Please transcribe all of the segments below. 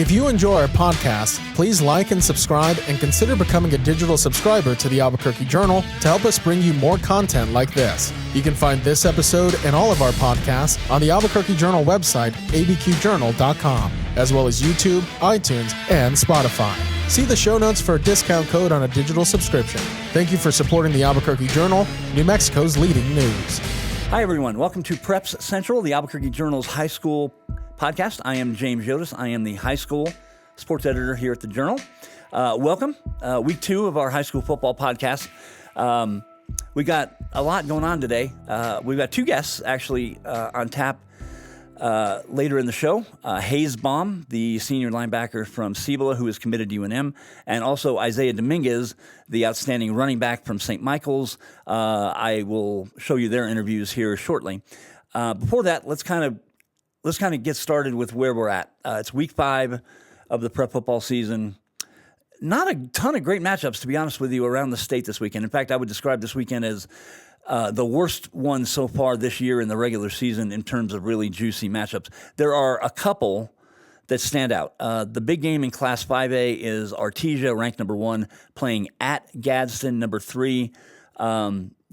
If you enjoy our podcast, please like and subscribe and consider becoming a digital subscriber to the Albuquerque Journal to help us bring you more content like this. You can find this episode and all of our podcasts on the Albuquerque Journal website, abqjournal.com, as well as YouTube, iTunes, and Spotify. See the show notes for a discount code on a digital subscription. Thank you for supporting the Albuquerque Journal, New Mexico's leading news. Hi, everyone. Welcome to Preps Central, the Albuquerque Journal's high school podcast. I am James Yodice. I am the high school sports editor here at the Journal. Welcome. Week 2 of our high school football podcast. We got a lot going on today. We've got 2 guests actually on tap later in the show. Baum, the senior linebacker from Cibola, who is committed to UNM, and also Isaiah Dominguez, the outstanding running back from St. Michael's. I will show you their interviews here shortly. Before that, let's kind of get started with where we're at. It's week 5 of the prep football season. Not a ton of great matchups, to be honest with you, around the state this weekend. In fact, I would describe this weekend as the worst one so far this year in the regular season in terms of really juicy matchups. There are a couple that stand out. The big game in Class 5A is Artesia, ranked number 1, playing at Gadsden, number 3.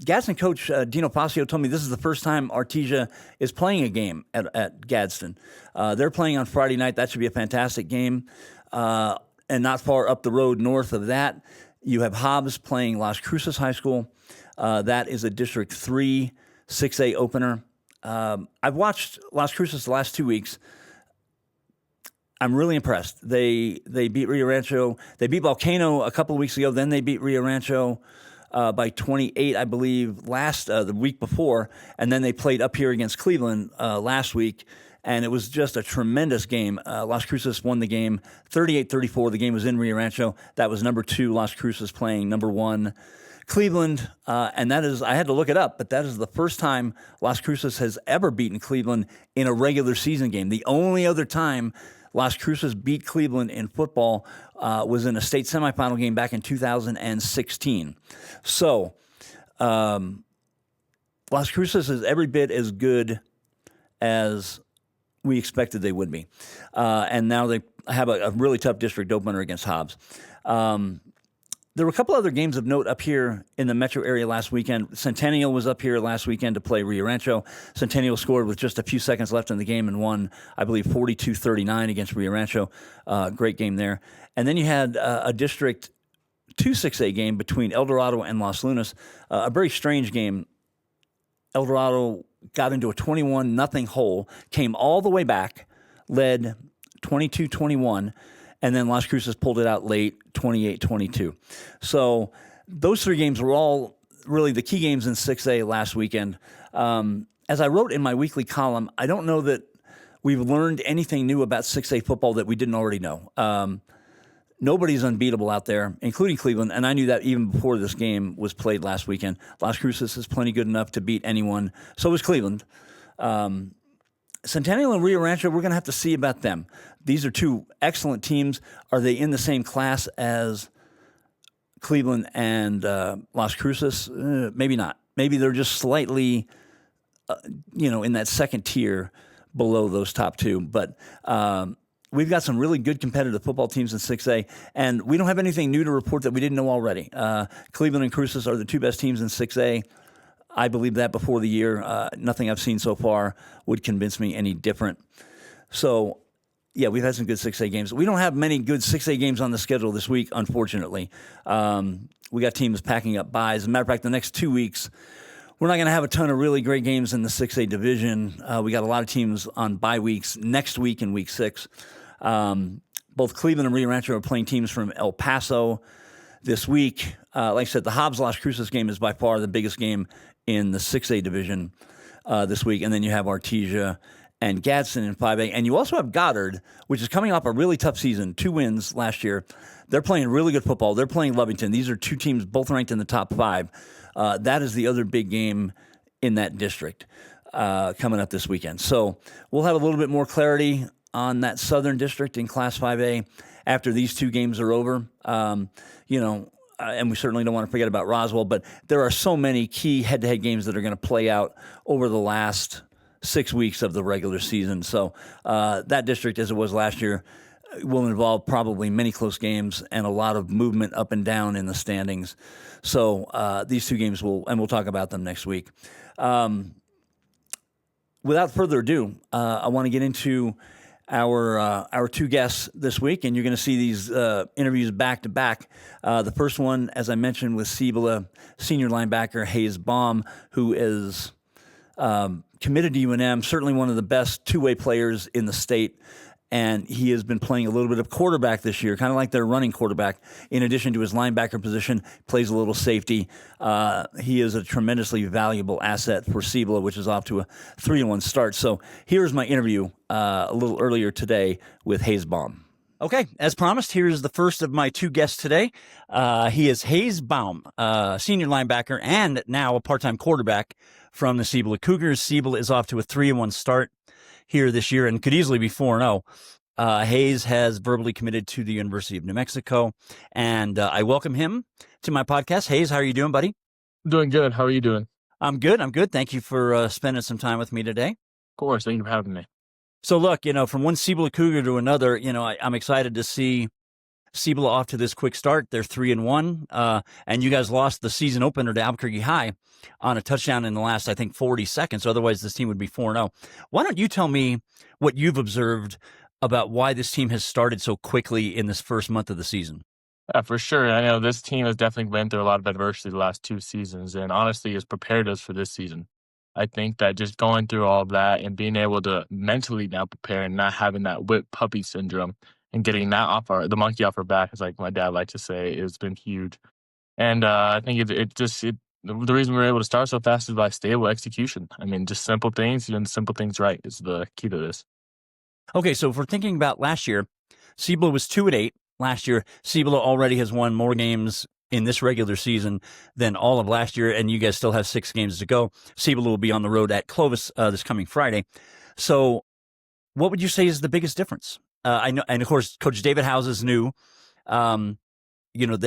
Gadsden coach Dino Pasio told me this is the first time Artesia is playing a game at Gadsden. They're playing on Friday night. That should be a fantastic game. And not far up the road north of that, you have Hobbs playing Las Cruces High School. That is a District 3 6A opener. I've watched Las Cruces the last 2 weeks. I'm really impressed. They beat Rio Rancho. They beat Volcano a couple of weeks ago. Then they beat Rio Rancho by 28, I believe, the week before. And then they played up here against Cleveland last week. And it was just a tremendous game. Las Cruces won the game 38-34. The game was in Rio Rancho. That was number 2, Las Cruces playing number 1, Cleveland. And that is, I had to look it up, but that is the first time Las Cruces has ever beaten Cleveland in a regular season game. The only other time Las Cruces beat Cleveland in football was in a state semifinal game back in 2016. So Las Cruces is every bit as good as we expected they would be. And now they have a really tough district opener against Hobbs. There were a couple other games of note up here in the metro area last weekend. Centennial was up here last weekend to play Rio Rancho. Centennial scored with just a few seconds left in the game and won, I believe, 42-39 against Rio Rancho. Great game there. And then you had a District 2 6A game between El Dorado and Los Lunas. A very strange game. El Dorado got into a 21-0 hole, came all the way back, led 22-21, and then Las Cruces pulled it out late, 28-22. So those 3 games were all really the key games in 6A last weekend. As I wrote in my weekly column, I don't know that we've learned anything new about 6A football that we didn't already know. Nobody's unbeatable out there, including Cleveland, and I knew that even before this game was played last weekend. Las Cruces is plenty good enough to beat anyone. So is Cleveland. Centennial and Rio Rancho, we're going to have to see about them. These are 2 excellent teams. Are they in the same class as Cleveland and Las Cruces? Maybe not. Maybe they're just slightly, in that second tier below those top 2. But we've got some really good competitive football teams in 6A, and we don't have anything new to report that we didn't know already. Cleveland and Cruces are the 2 best teams in 6A. I believed that before the year. Nothing I've seen so far would convince me any different. So, yeah, we've had some good 6A games. We don't have many good 6A games on the schedule this week, unfortunately. We got teams packing up buys. As a matter of fact, the next 2 weeks, we're not going to have a ton of really great games in the 6A division. We got a lot of teams on bye weeks next week in week 6. Both Cleveland and Rio Rancho are playing teams from El Paso this week. Like I said, the Hobbs-Las Cruces game is by far the biggest game in the 6A division this week. And then you have Artesia and Gadsden in 5A. And you also have Goddard, which is coming off a really tough season, 2 wins last year. They're playing really good football. They're playing Lovington. These are 2 teams both ranked in the top 5. That is the other big game in that district coming up this weekend. So we'll have a little bit more clarity on that southern district in Class 5A after these 2 games are over. And we certainly don't want to forget about Roswell, but there are so many key head-to-head games that are going to play out over the last 6 weeks of the regular season. So that district, as it was last year, will involve probably many close games and a lot of movement up and down in the standings. So these two games we'll talk about them next week. Without further ado, I want to get into our two guests this week, and you're going to see these interviews back to back. The first one, as I mentioned, with Cibola senior linebacker Hayes Baum, who is committed to UNM, certainly one of the best two-way players in the state. And he has been playing a little bit of quarterback this year, kind of like their running quarterback. In addition to his linebacker position, plays a little safety. He is a tremendously valuable asset for Cibola, which is off to a 3-1 start. So here's my interview a little earlier today with Hayes Baum. Okay, as promised, here's the first of my two guests today. He is Hayes Baum, senior linebacker and now a part-time quarterback from the Cibola Cougars. Cibola is off to a 3-1 start here this year and could easily be 4-0. Hayes has verbally committed to the University of New Mexico, and I welcome him to my podcast. Hayes, how are you doing, buddy? Doing good. How are you doing? I'm good. Thank you for spending some time with me today. Of course. Thank you for having me. So look, from one Cibola Cougar to another, I'm excited to see Cibola off to this quick start. They're 3-1, and you guys lost the season opener to Albuquerque High on a touchdown in the last, I think, 40 seconds. Otherwise, this team would be 4-0. Why don't you tell me what you've observed about why this team has started so quickly in this first month of the season? Yeah, for sure. I know this team has definitely been through a lot of adversity the last two seasons, and honestly has prepared us for this season. I think that just going through all of that and being able to mentally now prepare and not having that whip puppy syndrome and getting that the monkey off our back, as like my dad liked to say, has been huge. And I think the reason we were able to start so fast is by stable execution. I mean, just simple things, doing simple things right is the key to this. Okay, so if we're thinking about last year, Cibola was 2-8. Last year, Cibola already has won more games in this regular season than all of last year, and you guys still have 6 games to go. Cibola will be on the road at Clovis this coming Friday. So what would you say is the biggest difference? I know, and of course, Coach David Howes is new. The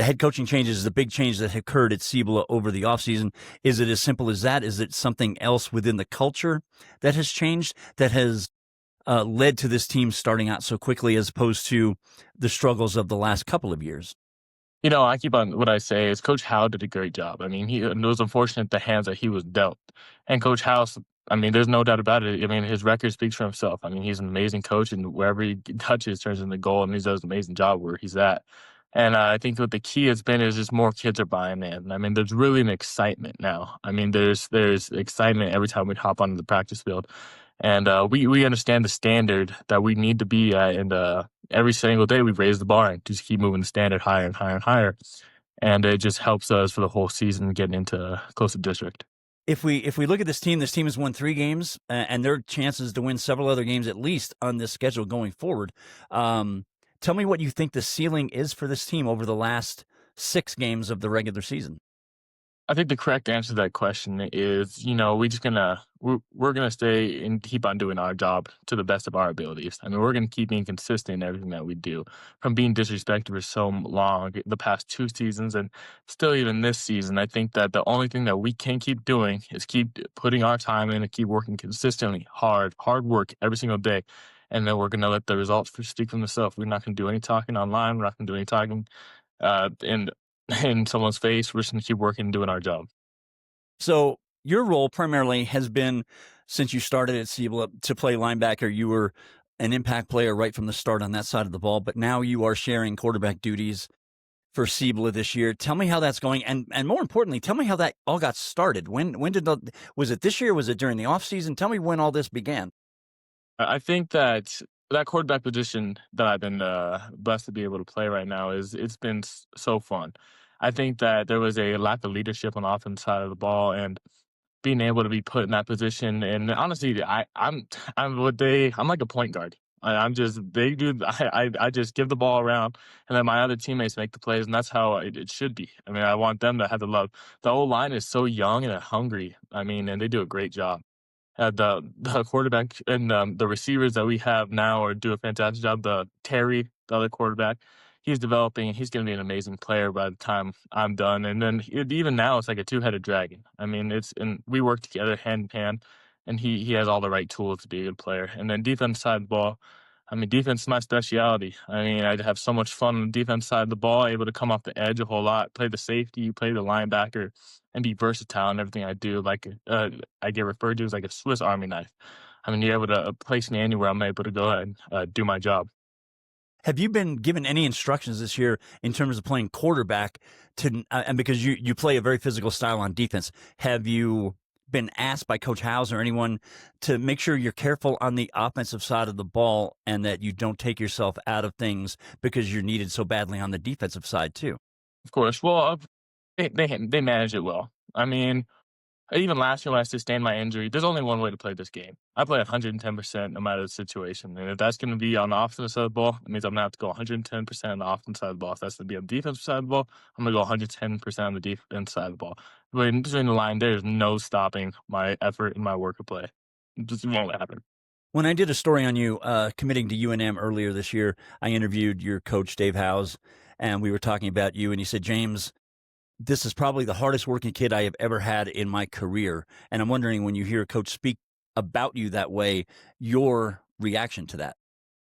head coaching changes is the big change that occurred at Cibola over the offseason. Is it as simple as that? Is it something else within the culture that has changed, that has led to this team starting out so quickly as opposed to the struggles of the last couple of years? I keep on what I say is Coach Howe did a great job. I mean, it was unfortunate the hands that he was dealt. And Coach Howe, I mean, there's no doubt about it. I mean, his record speaks for himself. I mean, he's an amazing coach, and wherever he touches turns into goal, and he does an amazing job where he's at. And I think what the key has been is just more kids are buying in. I mean, there's really an excitement now. I mean, there's excitement every time we hop onto the practice field. And we understand the standard that we need to be at, and every single day we raise the bar and just keep moving the standard higher and higher and higher. And it just helps us for the whole season getting into close to district. If we look at this team has won 3 games, and their chances to win several other games at least on this schedule going forward. Tell me what you think the ceiling is for this team over the last 6 games of the regular season. I think the correct answer to that question is, we're gonna stay and keep on doing our job to the best of our abilities. I mean, we're gonna keep being consistent in everything that we do, from being disrespected for so long the past 2 seasons and still even this season. I think that the only thing that we can keep doing is keep putting our time in and keep working consistently, hard work every single day. And then we're gonna let the results speak for themselves. We're not gonna do any talking online. We're not gonna do any talking in someone's face. We're just going to keep working and doing our job. So your role primarily has been, since you started at Cibola, to play linebacker. You were an impact player right from the start on that side of the ball, but now you are sharing quarterback duties for Cibola this year. Tell me how that's going, and more importantly, tell me how that all got started. Was it this year? Was it during the offseason? Tell me when all this began. I think that quarterback position that I've been blessed to be able to play right now it's been so fun. I think that there was a lack of leadership on the offensive side of the ball, and being able to be put in that position. And honestly, I'm like a point guard. I just give the ball around, and then my other teammates make the plays, and that's how it should be. I mean, I want them to have the love. The whole line is so young and hungry. I mean, and they do a great job. The quarterback and the receivers that we have now do a fantastic job. The other quarterback, he's developing. He's going to be an amazing player by the time I'm done. And then even now, it's like a 2-headed dragon. I mean, and we work together hand in hand, and he has all the right tools to be a good player. And then defense side of the ball, I mean, defense is my specialty. I mean, I have so much fun on the defense side of the ball, able to come off the edge a whole lot, play the safety, play the linebacker, and be versatile in everything I do. Like I get referred to as like a Swiss Army knife. I mean, you're able to place me anywhere. I'm able to go ahead and do my job. Have you been given any instructions this year in terms of playing quarterback to, and because you play a very physical style on defense, have you been asked by Coach Howe or anyone to make sure you're careful on the offensive side of the ball and that you don't take yourself out of things because you're needed so badly on the defensive side too? Of course. Well, they manage it well. I mean, even last year when I sustained my injury, there's only one way to play this game. I play 110% no matter the situation. And if that's going to be on the offensive side of the ball, it means I'm going to have to go 110% on the offensive side of the ball. If that's going to be on the defensive side of the ball, I'm going to go 110% on the defense side of the ball. But in between the line, there's no stopping my effort and my work of play. It just won't happen. When I did a story on you committing to UNM earlier this year, I interviewed your coach, Dave Howes, and we were talking about you. And he said, James, this is probably the hardest working kid I have ever had in my career. And I'm wondering, when you hear a coach speak about you that way, your reaction to that.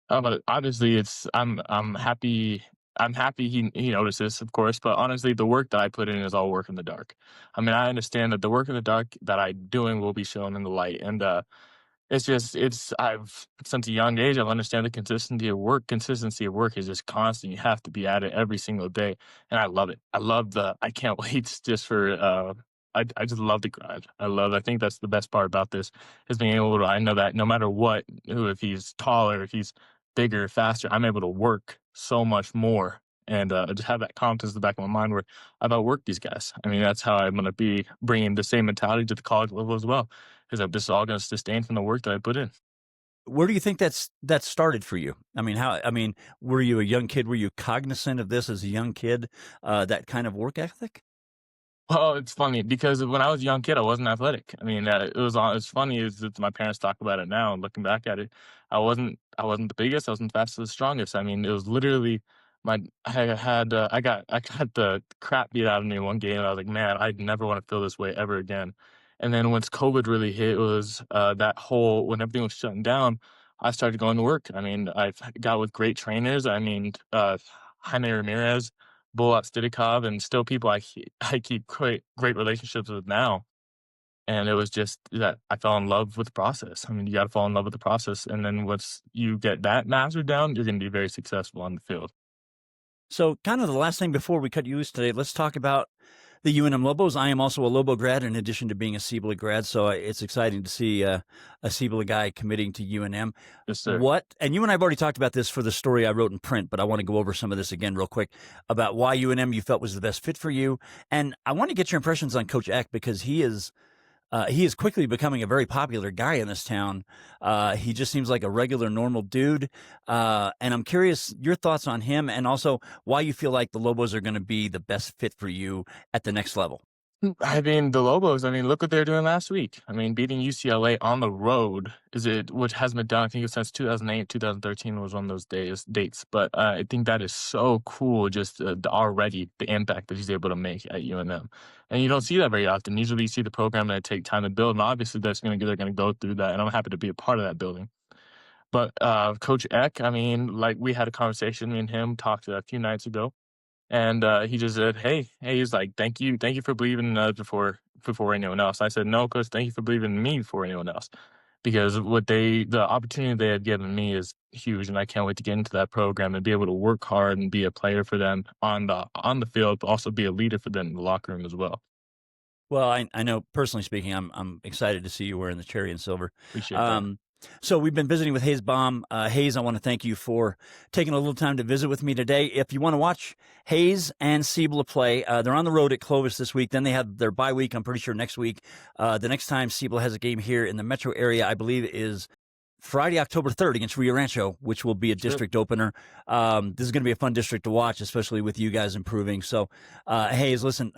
But honestly, I'm happy. I'm happy he notices, of course. But honestly, the work that I put in is all work in the dark. I mean, I understand that the work in the dark that I'm doing will be shown in the light, and I've since a young age, I've understand the consistency of work is just constant. You have to be at it every single day. And I love it. I can't wait just for, I just love the grind. I think that's the best part about this is being able to, I know that no matter what, if he's taller, if he's bigger, faster, I'm able to work so much more. And just have that confidence in the back of my mind where I've outworked these guys. I mean, that's how I'm going to be bringing the same mentality to the college level as well, because this is all going to sustain from the work that I put in. Where do you think that started for you? I mean, were you a young kid? Were you cognizant of this as a young kid, that kind of work ethic? Well, it's funny because when I was a young kid, I wasn't athletic. I mean, it's funny is that my parents talk about it now and looking back at it, I wasn't the biggest, I wasn't the fastest, the strongest. I mean, it was literally I got the crap beat out of me one game. And I was like, man, I never want to feel this way ever again. And then once COVID really hit, it was when everything was shutting down, I started going to work. I mean, I got with great trainers. I mean, Jaime Ramirez, Bulat Stidikov, and still people I keep great relationships with now. And it was just that I fell in love with the process. I mean, you got to fall in love with the process. And then once you get that mastered down, you're going to be very successful on the field. So kind of the last thing before we cut you loose today, let's talk about the UNM Lobos. I am also a Lobo grad in addition to being a Cibola grad, so it's exciting to see a Cibola guy committing to UNM. Yes, sir. And you and I have already talked about this for the story I wrote in print, but I want to go over some of this again real quick about why UNM you felt was the best fit for you. And I want to get your impressions on Coach Eck because he is quickly becoming a very popular guy in this town. He just seems like a regular, normal dude. And I'm curious your thoughts on him and also why you feel like the Lobos are going to be the best fit for you at the next level. I mean, the Lobos, look what they're doing last week. I mean, beating UCLA on the road which hasn't been done, I think, since 2008, 2013 was one of those dates. But I think that is so cool, just already the impact that he's able to make at UNM. And you don't see that very often. Usually you see the program that take time to build, and obviously they're going to go through that, and I'm happy to be a part of that building. But Coach Eck, I mean, like we had a conversation, me and him talked a few nights ago. And he just said, hey, he's like, thank you for believing in us before anyone else. I said, no, Coach, thank you for believing in me before anyone else. Because the opportunity they had given me is huge, and I can't wait to get into that program and be able to work hard and be a player for them on the field, but also be a leader for them in the locker room as well. Well, I know personally speaking, I'm excited to see you wearing the cherry and silver. Appreciate that. So we've been visiting with Hayes Baum. Hayes, I want to thank you for taking a little time to visit with me today. If you want to watch Hayes and Cibola play, they're on the road at Clovis this week. Then they have their bye week, I'm pretty sure, next week. The next time Cibola has a game here in the metro area, I believe, is Friday, October 3rd against Rio Rancho, which will be a district opener. This is going to be a fun district to watch, especially with you guys improving. So, Hayes, listen,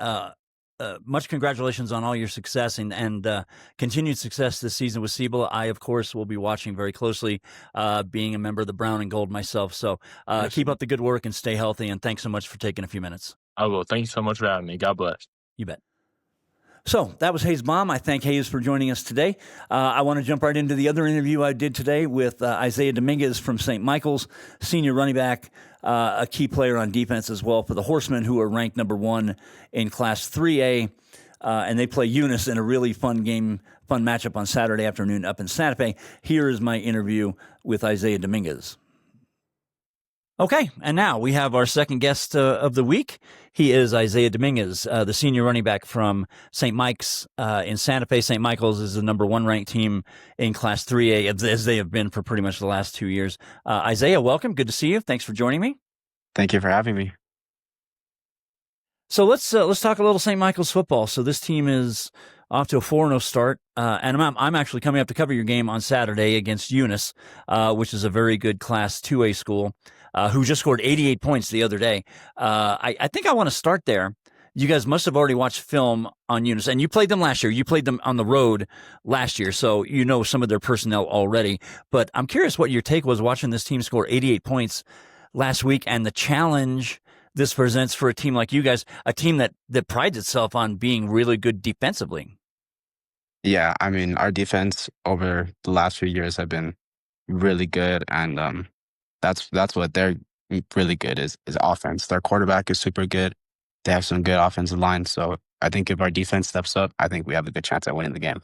much congratulations on all your success and continued success this season with Cibola. I, of course, will be watching very closely, being a member of the Brown and Gold myself. So keep up the good work and stay healthy. And thanks so much for taking a few minutes. I will. Thank you so much for having me. God bless. You bet. So that was Hayes Baum. I thank Hayes for joining us today. I want to jump right into the other interview I did today with Isaiah Dominguez from St. Michael's, senior running back, a key player on defense as well for the Horsemen, who are ranked number 1 in Class 3A. And they play Eunice in a really fun matchup on Saturday afternoon up in Santa Fe. Here is my interview with Isaiah Dominguez. Okay, and now we have our second guest of the week. He is Isaiah Dominguez, the senior running back from St. Mike's in Santa Fe. St. Michael's is the number 1 ranked team in Class 3A, as they have been for pretty much the last 2 years. Isaiah, welcome. Good to see you. Thanks for joining me. Thank you for having me. So let's talk a little St. Michael's football. So this team is off to a 4-0 start, and I'm actually coming up to cover your game on Saturday against Eunice, which is a very good Class 2A school, who just scored 88 points the other day. I think I want to start there. You guys must have already watched film on Eunice, and you played them last year. You played them on the road last year, so you know some of their personnel already. But I'm curious what your take was watching this team score 88 points last week and the challenge this presents for a team like you guys, a team that prides itself on being really good defensively. Yeah, I mean, our defense over the last few years have been really good, and that's what they're really good is offense. Their quarterback is super good. They have some good offensive line, so I think if our defense steps up, I think we have a good chance at winning the game.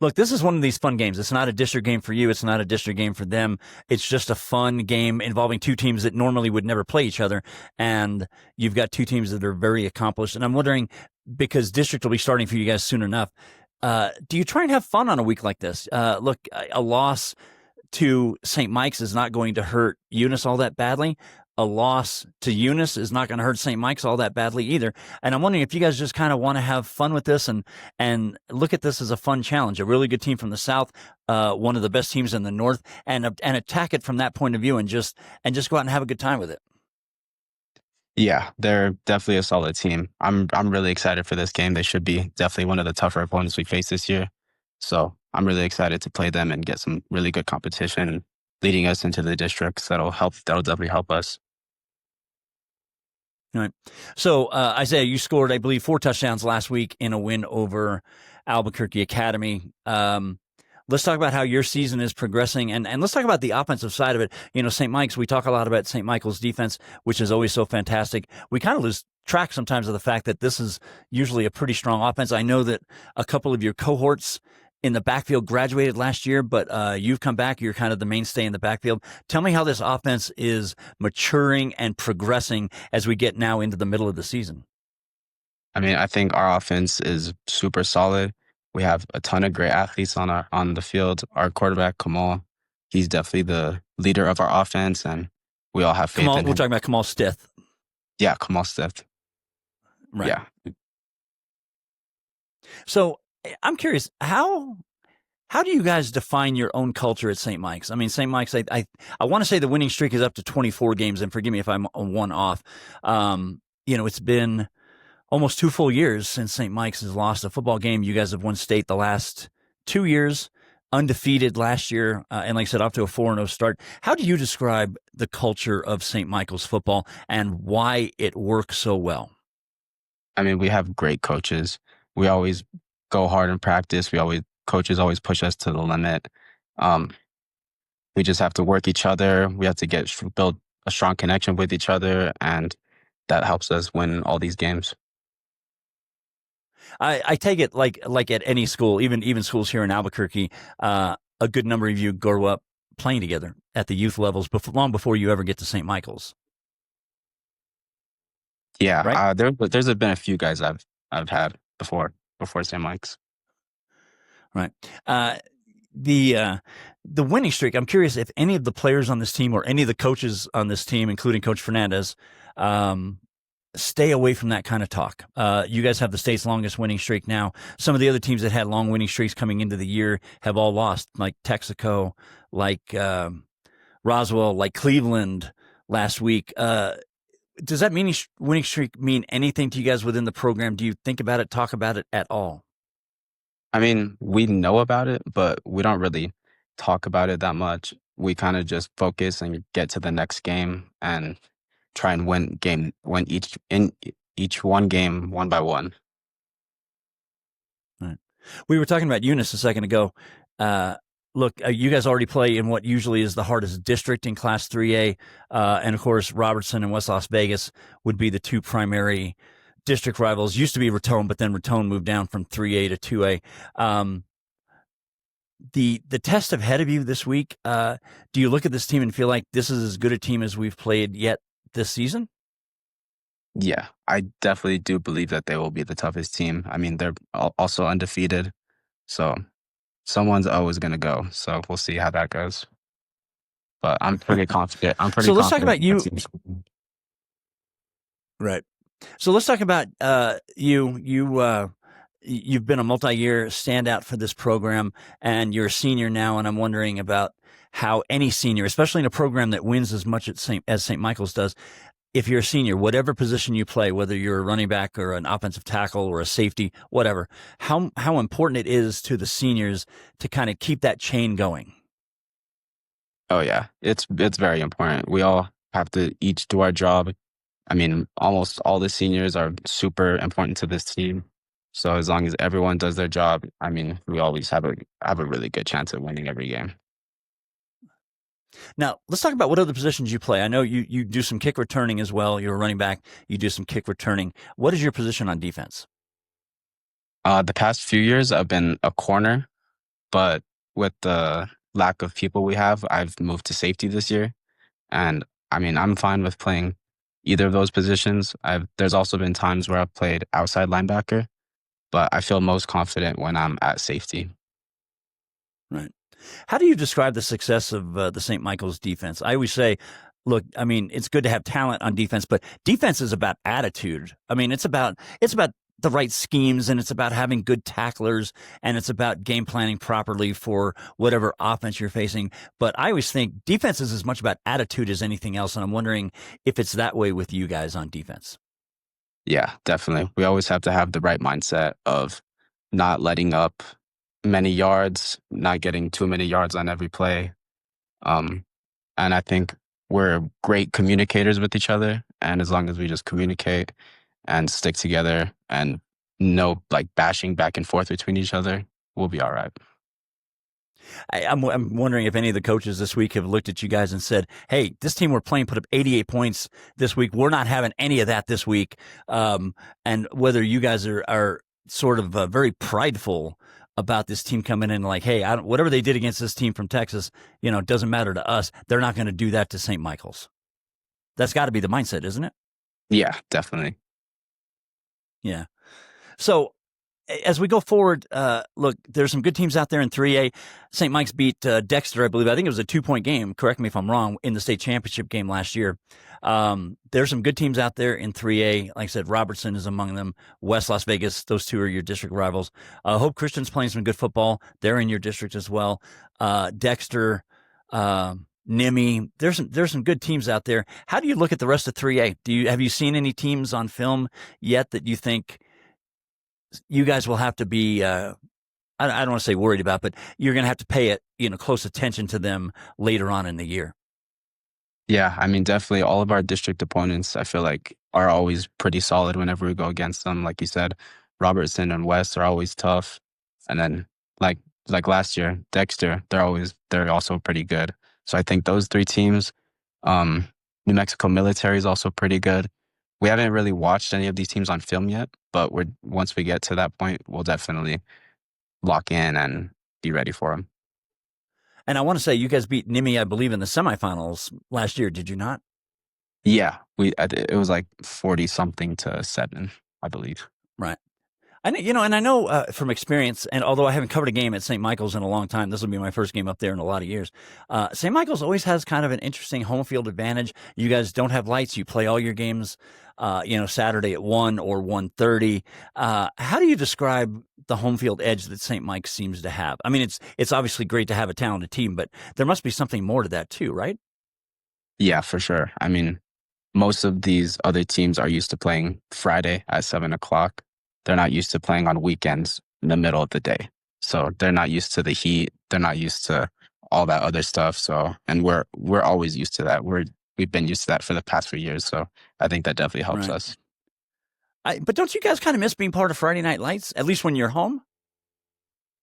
Look, this is one of these fun games. It's not a district game for you. It's not a district game for them. It's just a fun game involving two teams that normally would never play each other. And you've got two teams that are very accomplished. And I'm wondering, because district will be starting for you guys soon enough, do you try and have fun on a week like this? Look, a loss to St. Mike's is not going to hurt Eunice all that badly. A loss to Eunice is not going to hurt St. Mike's all that badly either. And I'm wondering if you guys just kind of want to have fun with this and look at this as a fun challenge, a really good team from the South, one of the best teams in the North, and attack it from that point of view and just go out and have a good time with it. Yeah, they're definitely a solid team. I'm really excited for this game. They should be definitely one of the tougher opponents we face this year. So I'm really excited to play them and get some really good competition leading us into the districts. That'll definitely help us. All right. So, Isaiah, you scored, I believe, 4 touchdowns last week in a win over Albuquerque Academy. Let's talk about how your season is progressing, and let's talk about the offensive side of it. You know, St. Mike's, we talk a lot about St. Michael's defense, which is always so fantastic. We kind of lose track sometimes of the fact that this is usually a pretty strong offense. I know that a couple of your cohorts in the backfield graduated last year, but you've come back. You're kind of the mainstay in the backfield. Tell me how this offense is maturing and progressing as we get now into the middle of the season. I mean, I think our offense is super solid. We have a ton of great athletes on the field. Our quarterback, Kamal, he's definitely the leader of our offense, and we all have faith in him. We're talking about Kamal Stith. Yeah, Kamal Stith. Right. Yeah. So I'm curious, how do you guys define your own culture at St. Mike's? I mean, St. Mike's, I want to say the winning streak is up to 24 games, and forgive me if I'm one off. It's been almost 2 full years since St. Mike's has lost a football game. You guys have won state the last 2 years, undefeated last year, and like I said, off to a 4-0 start. How do you describe the culture of St. Michael's football and why it works so well? I mean, we have great coaches. We always go hard in practice. Coaches always push us to the limit. We just have to work each other. We have to build a strong connection with each other, and that helps us win all these games. I take it like at any school, even schools here in Albuquerque, a good number of you grow up playing together at the youth levels long before you ever get to St. Michael's. Yeah, right? There's been a few guys I've had before St. Mike's. Right. The winning streak, I'm curious if any of the players on this team or any of the coaches on this team, including Coach Fernandez, stay away from that kind of talk. You guys have the state's longest winning streak now. Some of the other teams that had long winning streaks coming into the year have all lost, like Texaco, like Roswell, like Cleveland last week. Does that winning streak mean anything to you guys within the program? Do you think about it, talk about it at all? I mean, we know about it, but we don't really talk about it that much. We kind of just focus and get to the next game and try and win each one game one by one. We were talking about Eunice a second ago. Look, you guys already play in what usually is the hardest district in Class 3A. And, of course, Robertson and West Las Vegas would be the two primary district rivals. Used to be Raton, but then Raton moved down from 3A to 2A. The test ahead of you this week, do you look at this team and feel like this is as good a team as we've played yet this season? Yeah, I definitely do believe that they will be the toughest team. I mean, they're also undefeated, so someone's always going to go. So we'll see how that goes. But I'm pretty confident. So let's talk about you. Team's... Right. So let's talk about you. You've been a multi-year standout for this program, and you're a senior now. And I'm wondering about how any senior, especially in a program that wins as much as St. Michael's does, if you're a senior, whatever position you play, whether you're a running back or an offensive tackle or a safety, whatever, how important it is to the seniors to kind of keep that chain going. Oh yeah, it's very important. We all have to each do our job. I mean, almost all the seniors are super important to this team. So as long as everyone does their job, I mean, we always have a really good chance of winning every game. Now, let's talk about what other positions you play. I know you do some kick returning as well. You're a running back. You do some kick returning. What is your position on defense? The past few years, I've been a corner, but with the lack of people we have, I've moved to safety this year. And I mean, I'm fine with playing either of those positions. There's also been times where I've played outside linebacker, but I feel most confident when I'm at safety. Right. How do you describe the success of the St. Michael's defense? I always say, look, I mean, it's good to have talent on defense, but defense is about attitude. I mean, it's about the right schemes, and it's about having good tacklers, and it's about game planning properly for whatever offense you're facing. But I always think defense is as much about attitude as anything else, and I'm wondering if it's that way with you guys on defense. Yeah, definitely. We always have to have the right mindset of not letting up many yards, not getting too many yards on every play. And I think we're great communicators with each other. And as long as we just communicate and stick together and no like bashing back and forth between each other, we'll be all right. I'm wondering if any of the coaches this week have looked at you guys and said, hey, this team we're playing put up 88 points this week. We're not having any of that this week. And whether you guys are sort of very prideful about this team coming in like, hey, whatever they did against this team from Texas, it doesn't matter to us. They're not going to do that to St. Michael's. That's got to be the mindset, isn't it? Yeah, definitely. Yeah. So as we go forward, look, there's some good teams out there in 3A. St. Mike's beat Dexter, I believe. I think it was a 2-point game. Correct me if I'm wrong, in the state championship game last year. There's some good teams out there in 3A. Like I said, Robertson is among them. West Las Vegas, those two are your district rivals. Hope Christian's playing some good football. They're in your district as well. Dexter, Nimi, there's some good teams out there. How do you look at the rest of 3A? Have you seen any teams on film yet that you think you guys will have to be, I don't want to say worried about, but you're going to have to pay close attention to them later on in the year? Yeah, I mean, definitely all of our district opponents, I feel like, are always pretty solid whenever we go against them. Like you said, Robertson and West are always tough. And then like last year, Dexter, they're also pretty good. So I think those three teams, New Mexico Military is also pretty good. We haven't really watched any of these teams on film yet, but once we get to that point, we'll definitely lock in and be ready for them. And I want to say you guys beat Nimi, I believe, in the semifinals last year. Did you not? Yeah, it was like 40-something to 7, I believe. Right. I know from experience, and although I haven't covered a game at St. Michael's in a long time, this will be my first game up there in a lot of years. St. Michael's always has kind of an interesting home field advantage. You guys don't have lights. You play all your games, Saturday at 1 or 1:30. How do you describe the home field edge that St. Mike's seems to have? I mean, it's obviously great to have a talented team, but there must be something more to that too, right? Yeah, for sure. I mean, most of these other teams are used to playing Friday at 7:00. They're not used to playing on weekends in the middle of the day. So they're not used to the heat. They're not used to all that other stuff. So, and we're always used to that. We've been used to that for the past few years. So I think that definitely helps us. But don't you guys kind of miss being part of Friday Night Lights, at least when you're home?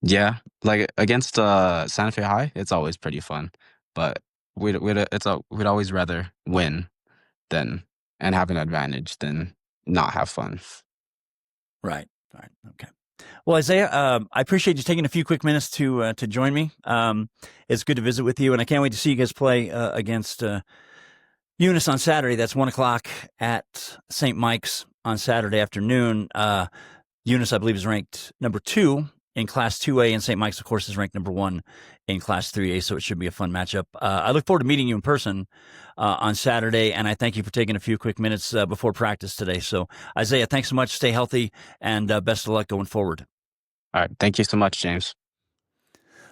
Yeah, like against Santa Fe High, it's always pretty fun, but we'd always rather win than and have an advantage than not have fun. Right. Okay. Well, Isaiah, I appreciate you taking a few quick minutes to join me. It's good to visit with you, and I can't wait to see you guys play against Eunice on Saturday. That's 1:00 at St. Mike's on Saturday afternoon. Eunice, I believe, is ranked number 2 in Class 2A, and St. Mike's, of course, is ranked number 1 in Class 3A, so it should be a fun matchup. I look forward to meeting you in person on Saturday, and I thank you for taking a few quick minutes before practice today. So, Isaiah, thanks so much. Stay healthy, and best of luck going forward. All right, thank you so much, James.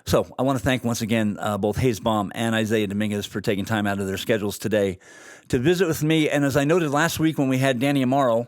So I want to thank once again both Hayes Baum and Isaiah Dominguez for taking time out of their schedules today to visit with me. And as I noted last week when we had Danny Amaro,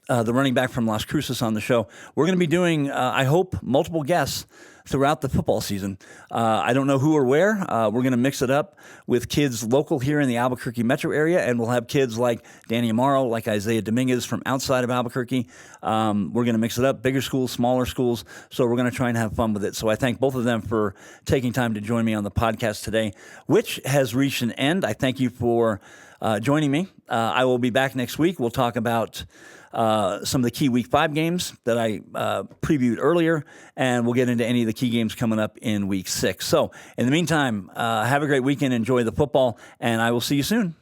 the running back from Las Cruces, on the show, we're going to be doing, I hope, multiple guests throughout the football season. I don't know who or where. We're going to mix it up with kids local here in the Albuquerque metro area, and we'll have kids like Danny Amaro, like Isaiah Dominguez from outside of Albuquerque. We're going to mix it up, bigger schools, smaller schools, so we're going to try and have fun with it. So I thank both of them for taking time to join me on the podcast today, which has reached an end. I thank you for joining me. I will be back next week. We'll talk about some of the key Week 5 games that I previewed earlier, and we'll get into any of the key games coming up in Week 6. So in the meantime, have a great weekend, enjoy the football, and I will see you soon.